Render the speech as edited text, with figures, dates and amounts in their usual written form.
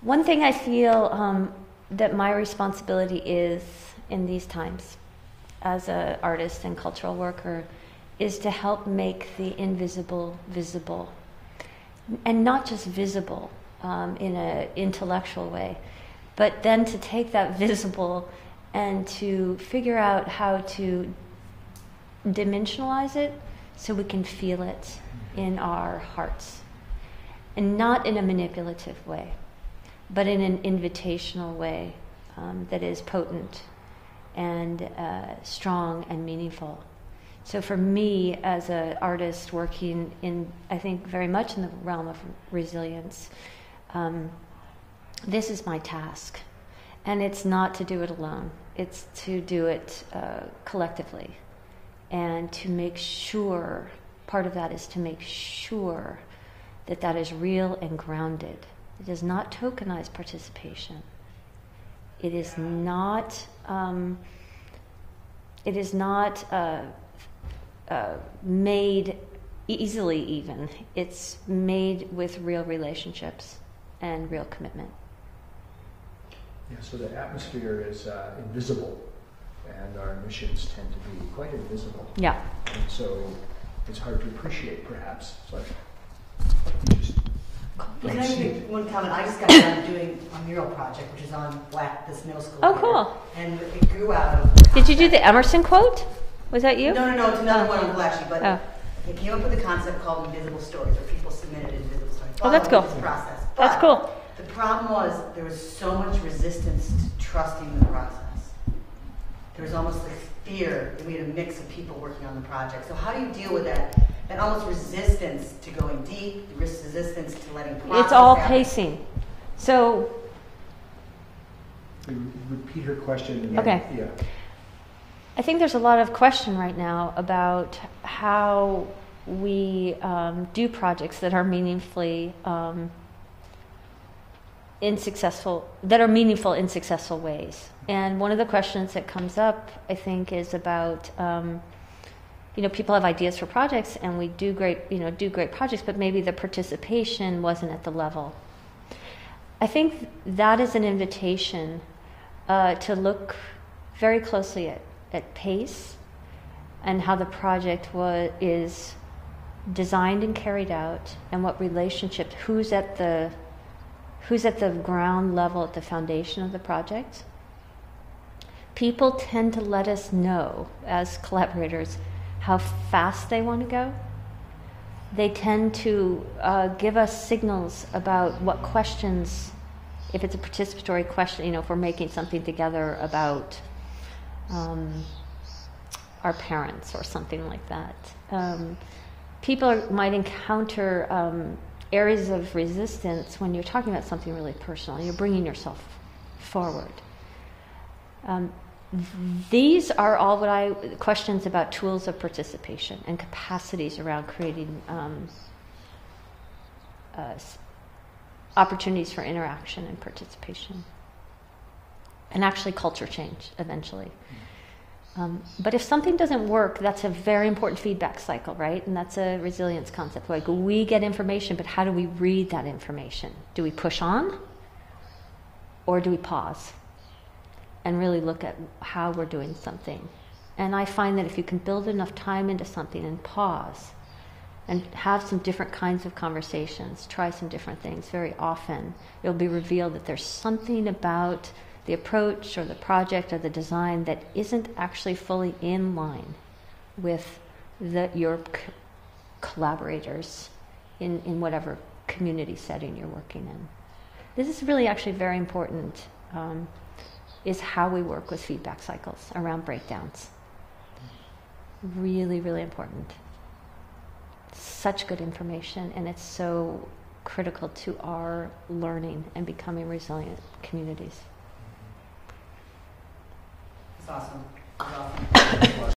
One thing I feel that my responsibility is in these times as an artist and cultural worker is to help make the invisible visible. And not just visible in an intellectual way, but then to take that visible and to figure out how to dimensionalize it so we can feel it in our hearts. And not in a manipulative way, but in an invitational way that is potent and strong and meaningful. So for me, as an artist working in, I think, very much in the realm of resilience, this is my task. And it's not to do it alone. It's to do it collectively. And to make sure, part of that is to make sure that that is real and grounded. It is not tokenized participation. It is not made easily even. It's made with real relationships and real commitment. Yeah, so the atmosphere is invisible, and our missions tend to be quite invisible. Yeah. And so it's hard to appreciate, perhaps. So Can I make one comment? I just got done doing a mural project, which is on this middle school. Oh, cool. And it grew out of... Did you do the Emerson quote? Was that you? No, it's another one on Flashy, but it came up with a concept called invisible stories, where people submitted invisible stories. Oh, that's cool. This process. That's cool. The problem was there was so much resistance to trusting the process. There was almost like fear, and we had a mix of people working on the project. So how do you deal with that? And almost resistance to going deep, the resistance to letting process It's all happen. pacing. So... Repeat her question. Okay. Yeah. I think there's a lot of question right now about how we do projects that are meaningfully meaningful in successful ways. And one of the questions that comes up, I think, is about people have ideas for projects, and we do great projects, but maybe the participation wasn't at the level. I think that is an invitation to look very closely at pace and how the project is designed and carried out, and what relationships, who's at the ground level, at the foundation of the project. People tend to let us know, as collaborators, how fast they want to go. They tend to give us signals about what questions, if it's a participatory question, if we're making something together about our parents or something like that. People might encounter areas of resistance when you're talking about something really personal, and you're bringing yourself forward. These are all questions about tools of participation and capacities around creating opportunities for interaction and participation, and actually culture change eventually. But if something doesn't work, that's a very important feedback cycle, right? And that's a resilience concept. Like, we get information, but how do we read that information? Do we push on? Or do we pause and really look at how we're doing something? And I find that if you can build enough time into something and pause and have some different kinds of conversations, try some different things, very often it'll be revealed that there's something about the approach or the project or the design that isn't actually fully in line with your collaborators in whatever community setting you're working in. This is really actually very important, is how we work with feedback cycles around breakdowns. Really, really important. Such good information, and it's so critical to our learning and becoming resilient communities. It's awesome. It's awesome.